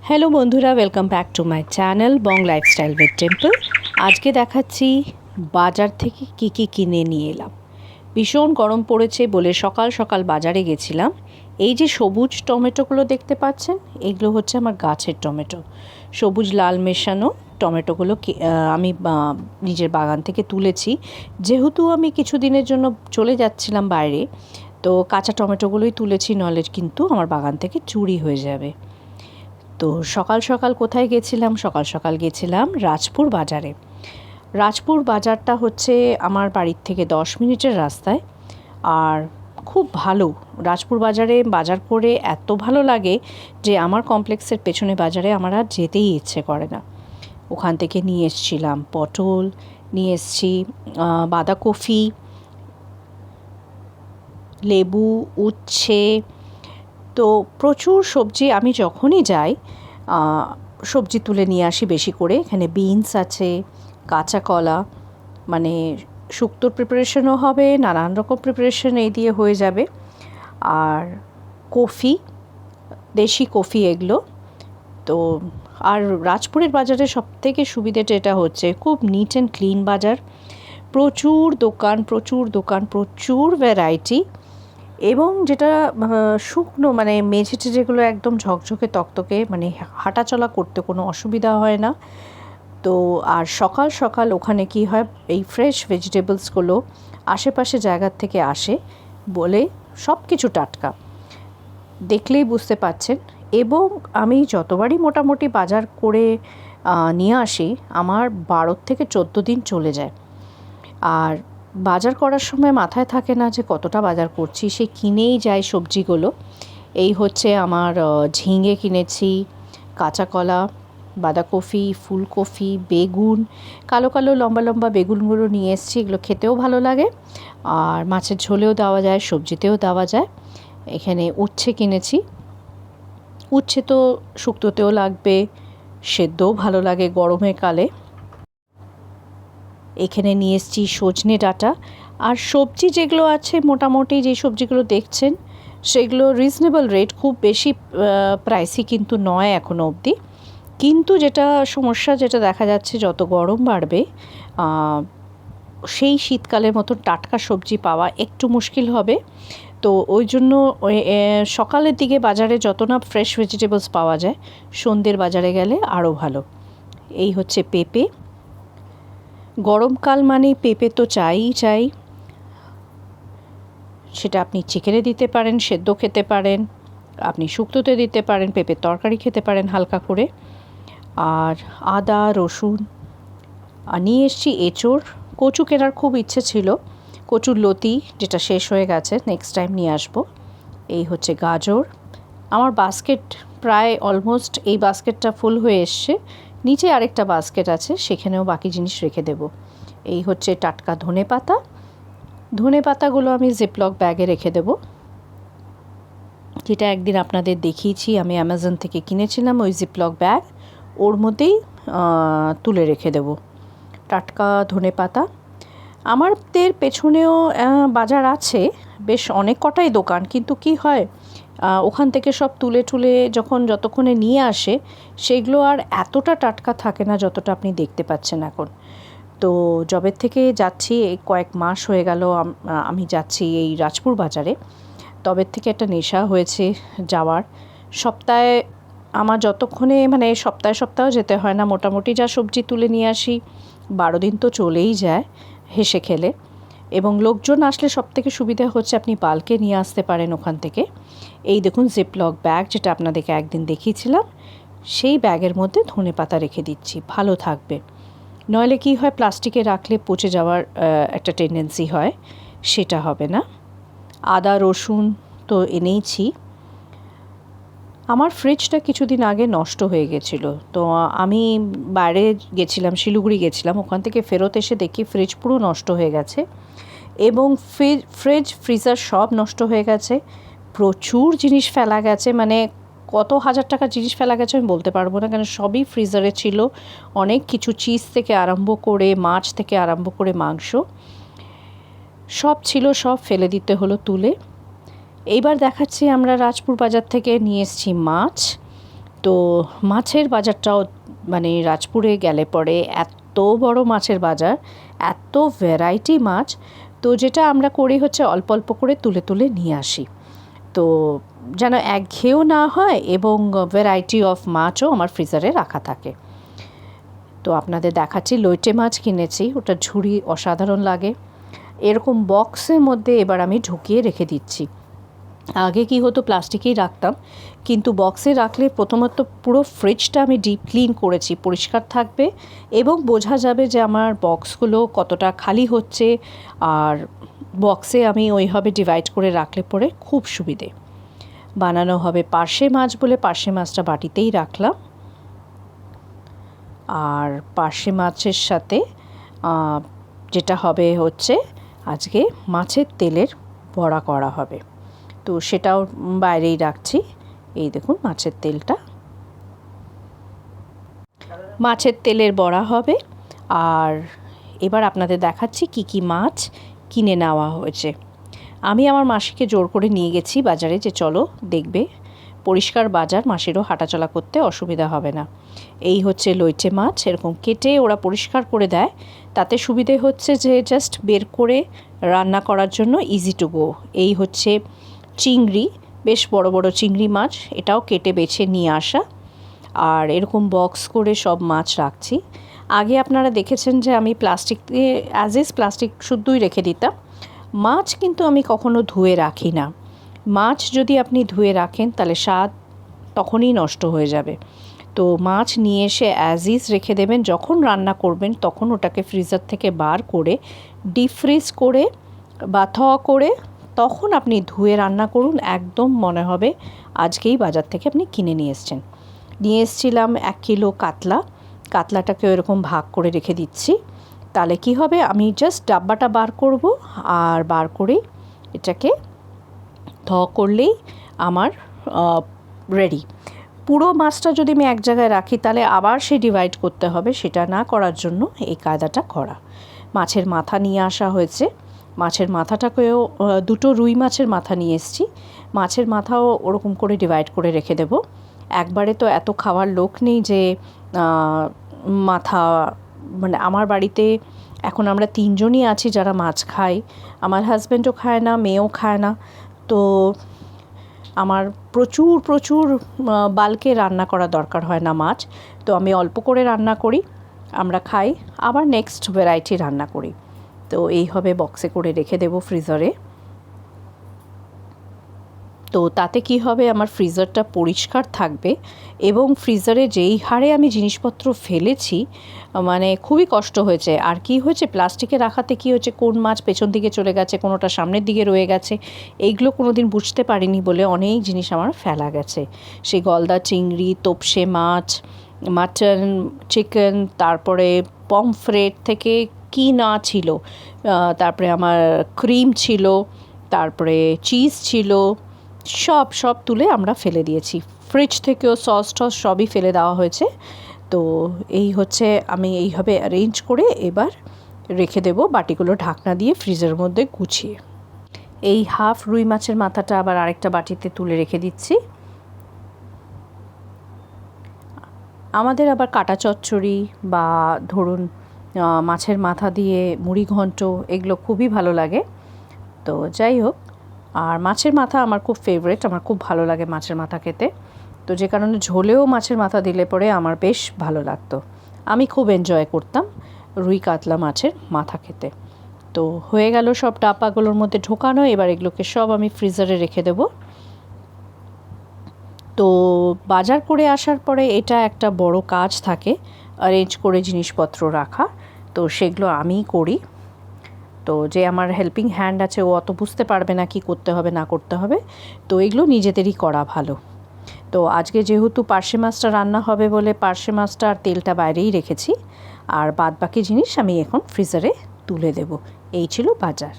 Hello বন্ধুরা, welcome back to my channel Bong lifestyle with temple. আজকে দেখাচ্ছি বাজার থেকে কি কি কিনে নিয়ে এলাম। ভীষণ গরম পড়েছে বলে সকাল সকাল বাজারে গেছিলাম। এই যে সবুজ টমেটোগুলো দেখতে পাচ্ছেন, এগুলো হচ্ছে আমার গাছের টমেটো। সবুজ লাল মেশানো টমেটোগুলো আমি নিজের বাগান থেকে তুলেছি। যেহেতু আমি কিছু দিনের জন্য চলে যাচ্ছিলাম বাইরে, তো কাঁচা টমেটোগুলোই তুলেছি, নইলে কিন্তু আমার বাগান থেকে চুরি হয়ে যাবে। তো সকাল সকাল কোথায় গেছিলাম? সকাল সকাল গেছিলাম রাজপুর বাজারে। রাজপুর বাজারটা হচ্ছে আমার বাড়ির থেকে 10 মিনিটের রাস্তায়। আর খুব ভালো, রাজপুর বাজারে বাজার করে এত ভালো লাগে যে আমার কমপ্লেক্সের পেছনে বাজারে আমার আর যেতেই ইচ্ছে করে না। ওখান থেকে নিয়ে এসেছিলাম পটল, নিয়ে এসেছি বাঁধাকপি, লেবু, উচ্ছে। তো প্রচুর সবজি, আমি যখনই যাই সবজি তুলে নিয়ে আসি বেশি করে। এখানে বিনস আছে, কাঁচা কলা, মানে শুক্তোর প্রিপারেশনও হবে, নানান রকম প্রিপারেশন এই দিয়ে হয়ে যাবে। আর কফি, দেশি কফি এগুলো। তো আর রাজপুরের বাজারে সবথেকে সুবিধেটা এটা হচ্ছে খুব নিট অ্যান্ড ক্লিন বাজার। প্রচুর দোকান, প্রচুর দোকান, প্রচুর ভ্যারাইটি। এবং যেটা শুকনো, মানে মেঝেতে যেগুলো একদম ঝকঝকে তকতকে, মানে হাঁটাচলা করতে কোনো অসুবিধা হয় না। তো আর সকাল সকাল ওখানে কি হয়, এই ফ্রেশ ভেজিটেবলসগুলো আশেপাশে জায়গার থেকে আসে বলে সব কিছু টাটকা, দেখলেই বুঝতে পাচ্ছেন। এবং আমি যতবারই মোটামুটি বাজার করে নিয়ে আসি, আমার 12 থেকে 14 দিন চলে যায়। আর বাজার করার সময় মাথায় থাকে না যে কতটা বাজার করছি, সে কিনেই যায় সবজিগুলো। এই হচ্ছে আমার ঝিঙে কিনেছি, কাঁচা কলা, বাঁধাকপি, ফুলকপি, বেগুন, কালো কালো লম্বা লম্বা বেগুনগুলো নিয়ে এসেছি। এগুলো খেতেও ভালো লাগে, আর মাছের ঝোলেও দেওয়া যায়, সবজিতেও দেওয়া যায়। এখানে উচ্ছে কিনেছি। উচ্ছে তো শুক্তোতেও লাগবে, সেদ্ধও ভালো লাগে গরমের কালে। এখানে নিয়ে এসেছি সজনে ডাঁটা। আর সবজি যেগুলো আছে, মোটামুটি যে সবজিগুলো দেখছেন সেগুলো রিজনেবল রেট, খুব বেশি প্রাইসি কিন্তু নয় এখনও অবধি। কিন্তু যেটা সমস্যা, যেটা দেখা যাচ্ছে, যত গরম বাড়বে সেই শীতকালের মতন টাটকা সবজি পাওয়া একটু মুশকিল হবে। তো ওই জন্য সকালের দিকে বাজারে যত না ফ্রেশ ভেজিটেবলস পাওয়া যায়, সন্ধ্যের বাজারে গেলে আরও ভালো। এই হচ্ছে পেঁপে। গরমকাল মানে পেঁপে তো চাই। সেটা আপনি চিকেনে দিতে পারেন, সেদ্ধ খেতে পারেন, আপনি শুক্তোতে দিতে পারেন, পেঁপের তরকারি খেতে পারেন হালকা করে। আর আদা, রসুন। আর নিয়ে এসেছি এঁচোড়। কচু কেনার খুব ইচ্ছে ছিল, কচুর লতি, যেটা শেষ হয়ে গেছে, নেক্সট টাইম নিয়ে আসবো। এই হচ্ছে গাজর। আমার বাস্কেট প্রায় অলমোস্ট, এই বাস্কেটটা ফুল হয়ে এসছে। নিচে আরেকটা বাস্কেট আছে, সেখানেও বাকি জিনিস রেখে দেব। এই হচ্ছে টাটকা ধনেপাতা। ধনেপাতাগুলো আমি জিপলক ব্যাগে রেখে দেব, যেটা একদিন আপনাদের দেখিয়েছি, আমি অ্যামাজন থেকে কিনেছিলাম ওই জিপলক ব্যাগ, ওর মধ্যেই তুলে রেখে দেব টাটকা ধনেপাতা। আমাদের পেছনেও বাজার আছে, বেশ অনেক কটাই দোকান, কিন্তু কি হয়, ওখান থেকে সব তুলে যতক্ষণে নিয়ে আসে, সেগুলো আর এতটা টাটকা থাকে না যতটা আপনি দেখতে পাচ্ছেন এখন। তো যবের থেকে যাচ্ছি, এই কয়েক মাস হয়ে গেল আমি যাচ্ছি এই রাজপুর বাজারে, তবের থেকে একটা নেশা হয়েছে যাওয়ার। সপ্তাহে আমার যতক্ষণে, মানে সপ্তাহে যেতে হয় না, মোটামুটি যা সবজি তুলে নিয়ে আসি 12 দিন তো চলেই যায় হেসে খেলে। এবং লোকজন আসলে সবথেকে সুবিধা হচ্ছে আপনি বাল্কে নিয়ে আসতে পারেন ওখান থেকে। এই দেখুন জিপলক ব্যাগ, যেটা আপনাদেরকে একদিন দেখিয়েছিলাম, সেই ব্যাগের মধ্যে ধনেপাতা রেখে দিচ্ছি, ভালো থাকবে। নইলে কি হয়, প্লাস্টিকে রাখলে পচে যাওয়ার একটা টেন্ডেন্সি হয়, সেটা হবে না। আদা, রসুন তো এনেইছি। আমার ফ্রিজটা কিছুদিন আগে নষ্ট হয়ে গেছিলো, তো আমি বাইরে গেছিলাম, শিলিগুড়ি গেছিলাম, ওখান থেকে ফেরত এসে দেখি ফ্রিজ পুরো নষ্ট হয়ে গেছে। এবং ফ্রিজার সব নষ্ট হয়ে গেছে, প্রচুর জিনিস ফেলা গেছে, মানে কত হাজার টাকার জিনিস ফেলা গেছে আমি বলতে পারবো না, কেন সবই ফ্রিজারে ছিল। অনেক কিছু, চিজ থেকে আরম্ভ করে, মাছ থেকে আরম্ভ করে মাংস সব ছিল, সব ফেলে দিতে হলো তুলে। এইবার দেখাচ্ছি আমরা রাজপুর বাজার থেকে নিয়ে এসেছি মাছ। তো মাছের বাজারটাও মানে রাজপুরে গেলে পরে এত বড় মাছের বাজার, এত ভ্যারাইটি মাছ। তো যেটা আমরা করি হচ্ছে অল্প অল্প করে তুলে তুলে নিয়ে আসি, তো যেন একঘেয়েও না হয় এবং ভ্যারাইটি অফ মাছও আমার ফ্রিজারে রাখা থাকে। তো আপনাদের দেখাচ্ছি লইটে মাছ কিনেছি, ওটা ঝুড়ি অসাধারণ লাগে। এরকম বক্সের মধ্যে এবার আমি ঢুকিয়ে রেখে দিচ্ছি। আগে কি হতো, প্লাস্টিকেই রাখতাম, কিন্তু বক্সে রাখলে প্রথমত পুরো ফ্রিজটা আমি ডিপ ক্লিন করেছি, পরিষ্কার থাকবে এবং বোঝা যাবে যে আমার বক্সগুলো কতটা খালি হচ্ছে। আর বক্সে আমি ওইভাবে ডিভাইড করে রাখলে পরে খুব সুবিধে। বানানো হবে পার্শে মাছ বলে পার্শে মাছটা বাটিতেই রাখলাম। আর পার্শে মাছের সাথে যেটা হবে হচ্ছে আজকে মাছের তেলের বড়া করা হবে, তো সেটাও বাইরেই রাখছি। এই দেখুন মাছের তেলটা, মাছের তেলের বড়া হবে। আর এবার আপনাদের দেখাচ্ছি কি কি মাছ কিনে নেওয়া হয়েছে। আমি আমার মাসিকে জোর করে নিয়ে গেছি বাজারে, যে চলো দেখবে, পরিষ্কার বাজার, মাসিরও হাঁটাচলা করতে অসুবিধা হবে না। এই হচ্ছে লইটে মাছ, এরকম কেটে ওরা পরিষ্কার করে দেয়, তাতে সুবিধে হচ্ছে যে জাস্ট বের করে রান্না করার জন্য ইজি টু গো। এই হচ্ছে চিংড়ি, বেশ বড় বড় চিংড়ি মাছ, এটাও কেটে বেছে নিয়ে আসা। আর এরকম বক্স করে সব মাছ রাখছি। আগে আপনারা দেখেছেন যে আমি প্লাস্টিক দিয়ে অ্যাজ ইজ প্লাস্টিক শুদ্ধই রেখে দিতাম। মাছ কিন্তু আমি কখনো ধুয়ে রাখি না। মাছ যদি আপনি ধুয়ে রাখেন তাহলে স্বাদ তখনই নষ্ট হয়ে যাবে। তো মাছ নিয়ে এসে অ্যাজ ইজ রেখে দেবেন, যখন রান্না করবেন তখন ওটাকে ফ্রিজার থেকে বার করে ডিপ ফ্রিজ করে বা করে তখন আপনি ধুয়ে রান্না করুন, একদম মনে হবে আজকেই বাজার থেকে আপনি কিনে নিয়ে এসেছিলাম 1 কিলো কাতলাটাকে এরকম ভাগ করে রেখে দিচ্ছি। তাহলে কি হবে, আমি জাস্ট ডাব্বাটা বার করব, আর বার করে এটাকে করলেই আমার রেডি। পুরো মাছটা যদি আমি এক জায়গায় রাখি তাহলে আবার সে ডিভাইড করতে হবে, সেটা না করার জন্য এই কায়দাটা করা। মাছের মাথা নিয়ে আসা হয়েছে, মাছের মাথাটাকেও 2টো রুই মাছের মাথা নিয়ে এসেছি। মাছের মাথাও ওরকম করে ডিভাইড করে রেখে দেব। একবারে তো এত খাওয়ার লোক নেই যে মাথা, মানে আমার বাড়িতে এখন আমরা 3 জনই আছি যারা মাছ খাই। আমার হাজব্যান্ডও খায় না, মেয়েও খায় না। তো আমার প্রচুর বাল্কে রান্না করা দরকার হয় না মাছ, তো আমি অল্প করে রান্না করি, আমরা খাই, আবার নেক্সট ভ্যারাইটি রান্না করি। তো এই হবে, বক্সে করে রেখে দেব ফ্রিজারে। তো তাতে কি হবে, আমার ফ্রিজারটা পরিষ্কার থাকবে এবং ফ্রিজারে যেই হারে আমি জিনিসপত্র ফেলেছি, মানে খুবই কষ্ট হয়েছে। আর কি হয়েছে, প্লাস্টিকে রাখাতে কি হয়েছে, কোন মাছ পেছন দিকে চলে গেছে, কোনোটা সামনের দিকে রয়ে গেছে, এইগুলো কোনো দিন বুঝতে পারিনি বলে অনেক জিনিস আমার ফেলা গেছে। সেই গলদা চিংড়ি, তোপসে মাছ, মাটন, চিকেন, তারপরে পমফ্রেট থেকে কি না ছিল, তারপরে আমার ক্রিম ছিল, তারপরে চিজ ছিল, সব তুলে আমরা ফেলে দিয়েছি। ফ্রিজ থেকেও সস টস সবই ফেলে দেওয়া হয়েছে। তো এই হচ্ছে, আমি এইভাবে অ্যারেঞ্জ করে এবার রেখে দেব বাটিগুলো ঢাকনা দিয়ে ফ্রিজের মধ্যে গুছিয়ে। এই হাফ রুই মাছের মাথাটা আবার আরেকটা বাটিতে তুলে রেখে দিচ্ছি। আমাদের আবার কাটা চচ্চড়ি বা ধরুন মাছের মাথা দিয়ে মুড়ি ঘন্ট, এগুলো খুবই ভালো লাগে। তো যাই হোক, আর মাছের মাথা আমার খুব ফেভারিট, আমার খুব ভালো লাগে মাছের মাথা খেতে। তো যে কারণে ঝোলেও মাছের মাথা দিলে পরে আমার বেশ ভালো লাগতো, আমি খুব এনজয় করতাম রুই কাতলা মাছের মাথা খেতে। তো হয়ে গেল সব ডাব্বাগুলোর মধ্যে ঢোকানো, এবার এগুলোকে সব আমি ফ্রিজারে রেখে দেব। তো বাজার করে আসার পরে এটা একটা বড় কাজ থাকে, অ্যারেঞ্জ করে জিনিসপত্র রাখা, তো সেগুলো আমিই করি। তো যে আমার হেল্পিং হ্যান্ড আছে ও অত বুঝতে পারবে না কি করতে হবে না করতে হবে, তো এগুলো নিজেদেরই করা ভালো। তো আজকে যেহেতু পার্শে মাছটা রান্না হবে বলে পার্শে মাছটা আর তেলটা বাইরেই রেখেছি, আর বাদ বাকি জিনিস আমি এখন ফ্রিজারে তুলে দেব। এই ছিল বাজার।